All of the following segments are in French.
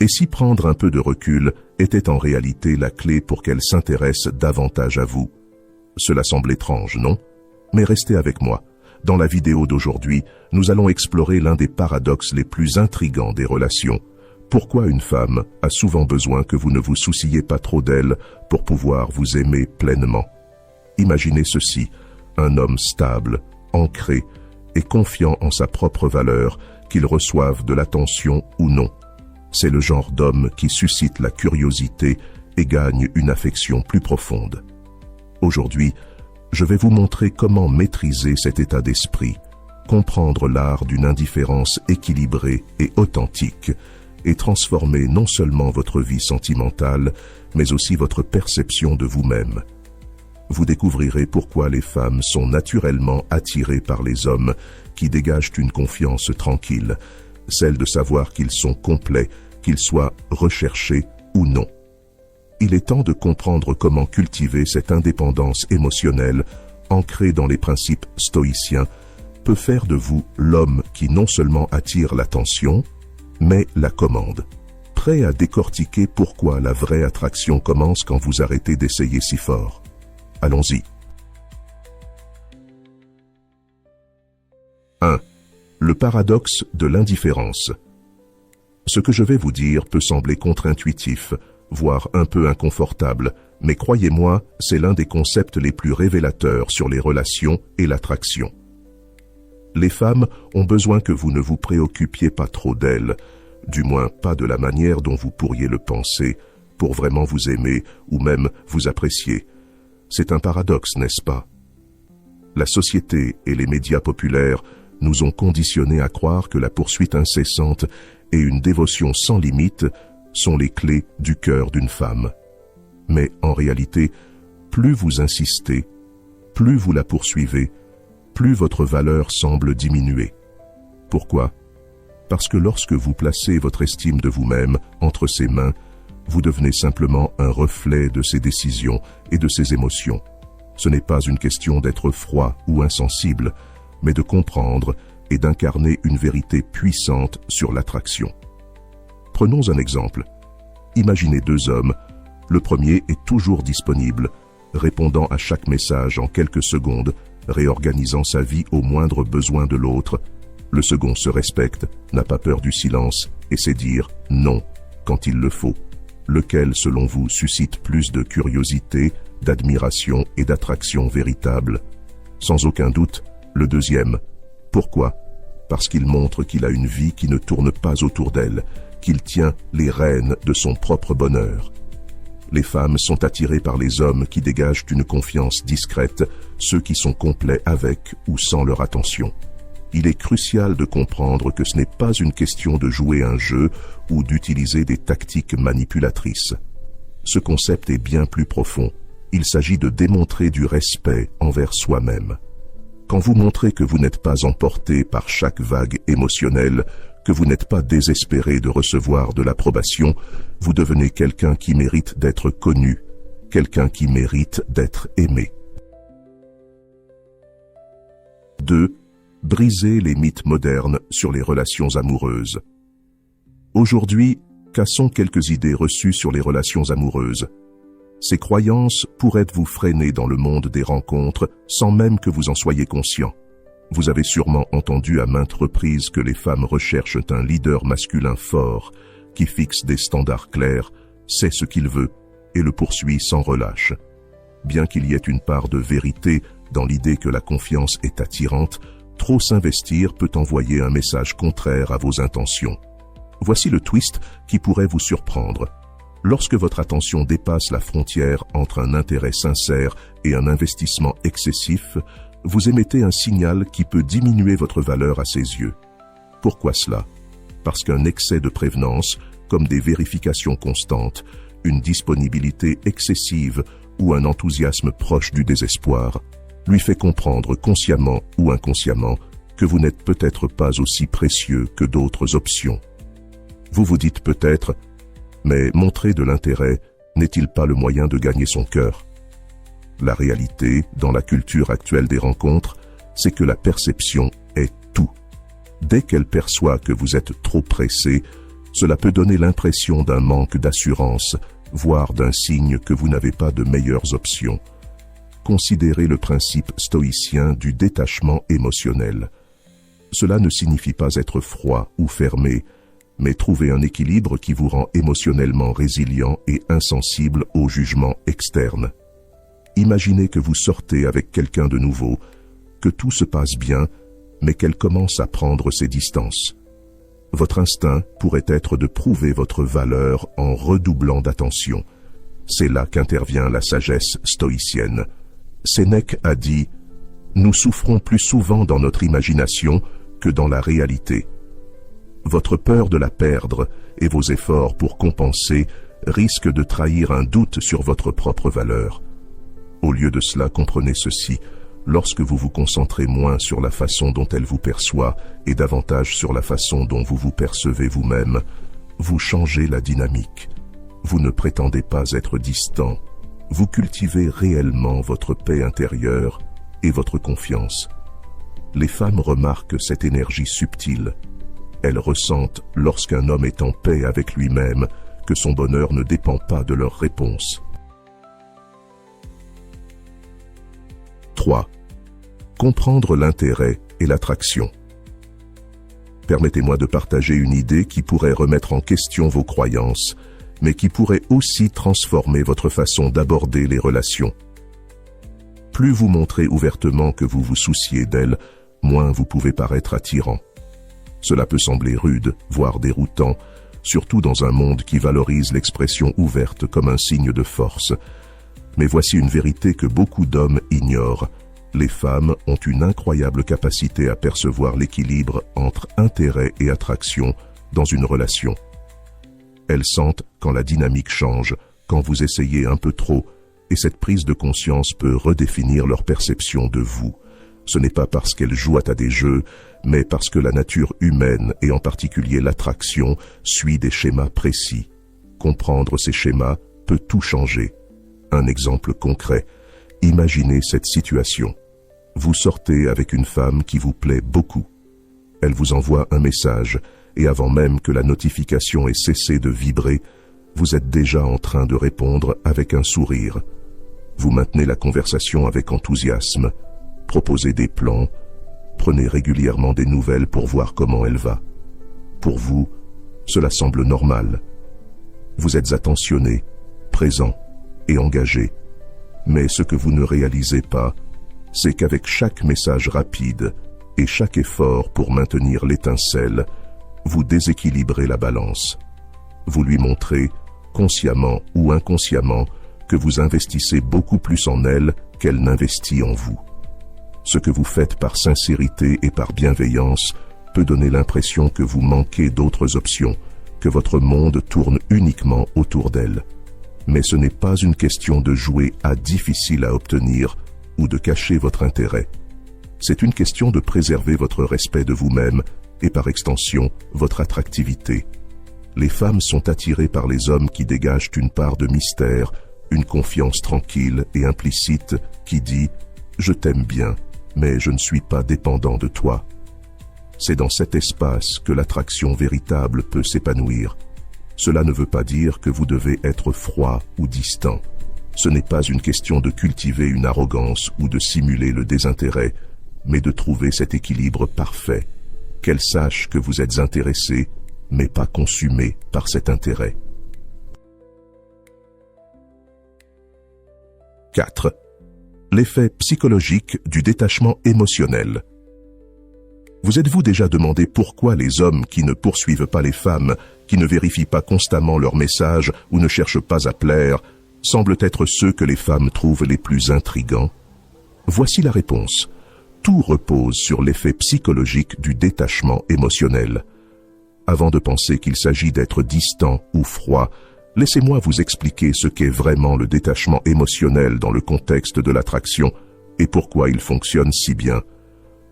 Et si prendre un peu de recul était en réalité la clé pour qu'elle s'intéresse davantage à vous? Cela semble étrange, non? Mais restez avec moi. Dans la vidéo d'aujourd'hui, nous allons explorer l'un des paradoxes les plus intrigants des relations. Pourquoi une femme a souvent besoin que vous ne vous souciez pas trop d'elle pour pouvoir vous aimer pleinement? Imaginez ceci, un homme stable, ancré et confiant en sa propre valeur, qu'il reçoive de l'attention ou non. C'est le genre d'homme qui suscite la curiosité et gagne une affection plus profonde. Aujourd'hui, je vais vous montrer comment maîtriser cet état d'esprit, comprendre l'art d'une indifférence équilibrée et authentique, et transformer non seulement votre vie sentimentale, mais aussi votre perception de vous-même. Vous découvrirez pourquoi les femmes sont naturellement attirées par les hommes qui dégagent une confiance tranquille, celle de savoir qu'ils sont complets, qu'ils soient recherchés ou non. Il est temps de comprendre comment cultiver cette indépendance émotionnelle ancrée dans les principes stoïciens peut faire de vous l'homme qui non seulement attire l'attention, mais la commande. Prêt à décortiquer pourquoi la vraie attraction commence quand vous arrêtez d'essayer si fort. Allons-y. 1. Le paradoxe de l'indifférence. Ce que je vais vous dire peut sembler contre-intuitif, voire un peu inconfortable, mais croyez-moi, c'est l'un des concepts les plus révélateurs sur les relations et l'attraction. Les femmes ont besoin que vous ne vous préoccupiez pas trop d'elles, du moins pas de la manière dont vous pourriez le penser, pour vraiment vous aimer ou même vous apprécier. C'est un paradoxe, n'est-ce pas? La société et les médias populaires nous ont conditionnés à croire que la poursuite incessante et une dévotion sans limite sont les clés du cœur d'une femme. Mais en réalité, plus vous insistez, plus vous la poursuivez, plus votre valeur semble diminuer. Pourquoi? Parce que lorsque vous placez votre estime de vous-même entre ses mains, vous devenez simplement un reflet de ses décisions et de ses émotions. Ce n'est pas une question d'être froid ou insensible, mais de comprendre et d'incarner une vérité puissante sur l'attraction. Prenons un exemple. Imaginez deux hommes. Le premier est toujours disponible, répondant à chaque message en quelques secondes, réorganisant sa vie au moindre besoin de l'autre. Le second se respecte, n'a pas peur du silence et sait dire non quand il le faut. Lequel, selon vous, suscite plus de curiosité, d'admiration et d'attraction véritable? Sans aucun doute, le deuxième. Pourquoi? Parce qu'il montre qu'il a une vie qui ne tourne pas autour d'elle, qu'il tient les rênes de son propre bonheur. Les femmes sont attirées par les hommes qui dégagent une confiance discrète, ceux qui sont complets avec ou sans leur attention. Il est crucial de comprendre que ce n'est pas une question de jouer un jeu ou d'utiliser des tactiques manipulatrices. Ce concept est bien plus profond. Il s'agit de démontrer du respect envers soi-même. Quand vous montrez que vous n'êtes pas emporté par chaque vague émotionnelle, que vous n'êtes pas désespéré de recevoir de l'approbation, vous devenez quelqu'un qui mérite d'être connu, quelqu'un qui mérite d'être aimé. 2. Briser les mythes modernes sur les relations amoureuses. Aujourd'hui, cassons quelques idées reçues sur les relations amoureuses. Ces croyances pourraient vous freiner dans le monde des rencontres sans même que vous en soyez conscient. Vous avez sûrement entendu à maintes reprises que les femmes recherchent un leader masculin fort, qui fixe des standards clairs, sait ce qu'il veut et le poursuit sans relâche. Bien qu'il y ait une part de vérité dans l'idée que la confiance est attirante, trop s'investir peut envoyer un message contraire à vos intentions. Voici le twist qui pourrait vous surprendre. Lorsque votre attention dépasse la frontière entre un intérêt sincère et un investissement excessif, vous émettez un signal qui peut diminuer votre valeur à ses yeux. Pourquoi cela? Parce qu'un excès de prévenance, comme des vérifications constantes, une disponibilité excessive ou un enthousiasme proche du désespoir, lui fait comprendre consciemment ou inconsciemment que vous n'êtes peut-être pas aussi précieux que d'autres options. Vous vous dites peut-être, mais montrer de l'intérêt n'est-il pas le moyen de gagner son cœur? La réalité, dans la culture actuelle des rencontres, c'est que la perception est tout. Dès qu'elle perçoit que vous êtes trop pressé, Cela peut donner l'impression d'un manque d'assurance, voire d'un signe que vous n'avez pas de meilleures options. Considérez le principe stoïcien du détachement émotionnel. Cela ne signifie pas être froid ou fermé, mais trouver un équilibre qui vous rend émotionnellement résilient et insensible aux jugements externes. Imaginez que vous sortez avec quelqu'un de nouveau, que tout se passe bien, mais qu'elle commence à prendre ses distances. Votre instinct pourrait être de prouver votre valeur en redoublant d'attention. C'est là qu'intervient la sagesse stoïcienne. Sénèque a dit « Nous souffrons plus souvent dans notre imagination que dans la réalité. » Votre peur de la perdre et vos efforts pour compenser risquent de trahir un doute sur votre propre valeur. Au lieu de cela, comprenez ceci. Lorsque vous vous concentrez moins sur la façon dont elle vous perçoit et davantage sur la façon dont vous vous percevez vous-même, vous changez la dynamique. Vous ne prétendez pas être distant. Vous cultivez réellement votre paix intérieure et votre confiance. Les femmes remarquent cette énergie subtile. Elles ressentent, lorsqu'un homme est en paix avec lui-même, que son bonheur ne dépend pas de leur réponse. 3. Comprendre l'intérêt et l'attraction. Permettez-moi de partager une idée qui pourrait remettre en question vos croyances, mais qui pourrait aussi transformer votre façon d'aborder les relations. Plus vous montrez ouvertement que vous vous souciez d'elle, moins vous pouvez paraître attirant. Cela peut sembler rude, voire déroutant, surtout dans un monde qui valorise l'expression ouverte comme un signe de force. Mais voici une vérité que beaucoup d'hommes ignorent. Les femmes ont une incroyable capacité à percevoir l'équilibre entre intérêt et attraction dans une relation. Elles sentent quand la dynamique change, quand vous essayez un peu trop, et cette prise de conscience peut redéfinir leur perception de vous. Ce n'est pas parce qu'elles jouent à des jeux, mais parce que la nature humaine, et en particulier l'attraction, suit des schémas précis. Comprendre ces schémas peut tout changer. Un exemple concret. Imaginez cette situation. Vous sortez avec une femme qui vous plaît beaucoup. Elle vous envoie un message, et avant même que la notification ait cessé de vibrer, vous êtes déjà en train de répondre avec un sourire. Vous maintenez la conversation avec enthousiasme, proposez des plans, prenez régulièrement des nouvelles pour voir comment elle va. Pour vous, cela semble normal. Vous êtes attentionné, présent et engagé. Mais ce que vous ne réalisez pas, c'est qu'avec chaque message rapide et chaque effort pour maintenir l'étincelle, vous déséquilibrez la balance. Vous lui montrez, consciemment ou inconsciemment, que vous investissez beaucoup plus en elle qu'elle n'investit en vous. Ce que vous faites par sincérité et par bienveillance peut donner l'impression que vous manquez d'autres options, que votre monde tourne uniquement autour d'elle. Mais ce n'est pas une question de jouer à difficile à obtenir ou de cacher votre intérêt. C'est une question de préserver votre respect de vous-même et par extension, votre attractivité. Les femmes sont attirées par les hommes qui dégagent une part de mystère, une confiance tranquille et implicite qui dit « Je t'aime bien, mais je ne suis pas dépendant de toi ». C'est dans cet espace que l'attraction véritable peut s'épanouir. Cela ne veut pas dire que vous devez être froid ou distant. Ce n'est pas une question de cultiver une arrogance ou de simuler le désintérêt, mais de trouver cet équilibre parfait. Qu'elle sache que vous êtes intéressé, mais pas consumé par cet intérêt. 4. L'effet psychologique du détachement émotionnel. Vous êtes-vous déjà demandé pourquoi les hommes qui ne poursuivent pas les femmes, qui ne vérifient pas constamment leurs messages ou ne cherchent pas à plaire, semblent être ceux que les femmes trouvent les plus intrigants? Voici la réponse. Tout repose sur l'effet psychologique du détachement émotionnel. Avant de penser qu'il s'agit d'être distant ou froid, laissez-moi vous expliquer ce qu'est vraiment le détachement émotionnel dans le contexte de l'attraction et pourquoi il fonctionne si bien.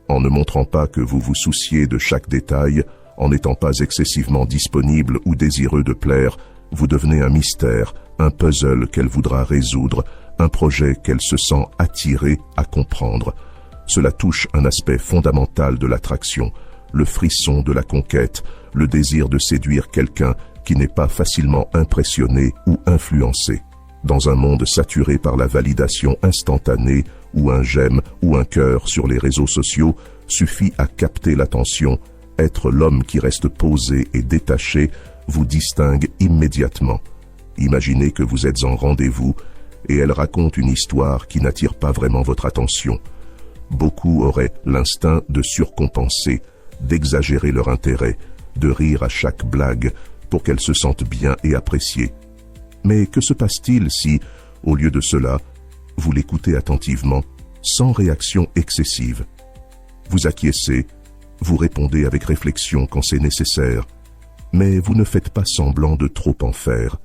En ne montrant pas que vous vous souciez de chaque détail, en n'étant pas excessivement disponible ou désireux de plaire, vous devenez un mystère, un puzzle qu'elle voudra résoudre, un projet qu'elle se sent attirée à comprendre. Cela touche un aspect fondamental de l'attraction, le frisson de la conquête, le désir de séduire quelqu'un qui n'est pas facilement impressionné ou influencé. Dans un monde saturé par la validation instantanée, où un j'aime ou un cœur sur les réseaux sociaux suffit à capter l'attention, être l'homme qui reste posé et détaché vous distingue immédiatement. Imaginez que vous êtes en rendez-vous et elle raconte une histoire qui n'attire pas vraiment votre attention. Beaucoup auraient l'instinct de surcompenser, d'exagérer leur intérêt, de rire à chaque blague pour qu'elles se sentent bien et appréciées. Mais que se passe-t-il si, au lieu de cela, vous l'écoutez attentivement, sans réaction excessive? Vous acquiescez, vous répondez avec réflexion quand c'est nécessaire, mais vous ne faites pas semblant de trop en faire.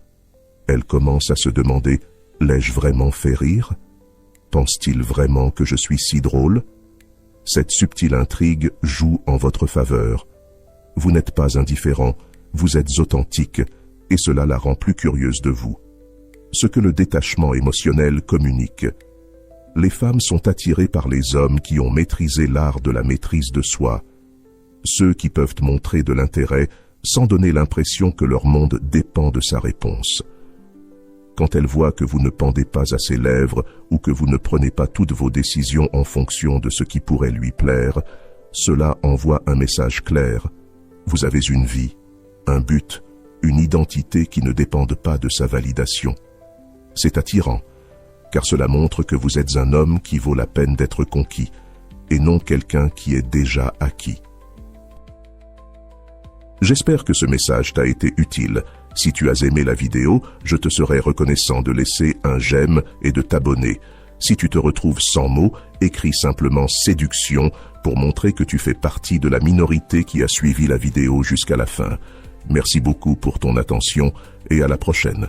Elle commence à se demander « L'ai-je vraiment fait rire? Pense-t-il vraiment que je suis si drôle ?» Cette subtile intrigue joue en votre faveur. Vous n'êtes pas indifférent, vous êtes authentique, et cela la rend plus curieuse de vous. Ce que le détachement émotionnel communique. Les femmes sont attirées par les hommes qui ont maîtrisé l'art de la maîtrise de soi, ceux qui peuvent montrer de l'intérêt sans donner l'impression que leur monde dépend de sa réponse. Quand elle voit que vous ne pendez pas à ses lèvres ou que vous ne prenez pas toutes vos décisions en fonction de ce qui pourrait lui plaire, cela envoie un message clair. Vous avez une vie, un but, une identité qui ne dépendent pas de sa validation. C'est attirant, car cela montre que vous êtes un homme qui vaut la peine d'être conquis, et non quelqu'un qui est déjà acquis. J'espère que ce message t'a été utile. Si tu as aimé la vidéo, je te serai reconnaissant de laisser un j'aime et de t'abonner. Si tu te retrouves sans mots, écris simplement séduction pour montrer que tu fais partie de la minorité qui a suivi la vidéo jusqu'à la fin. Merci beaucoup pour ton attention et à la prochaine.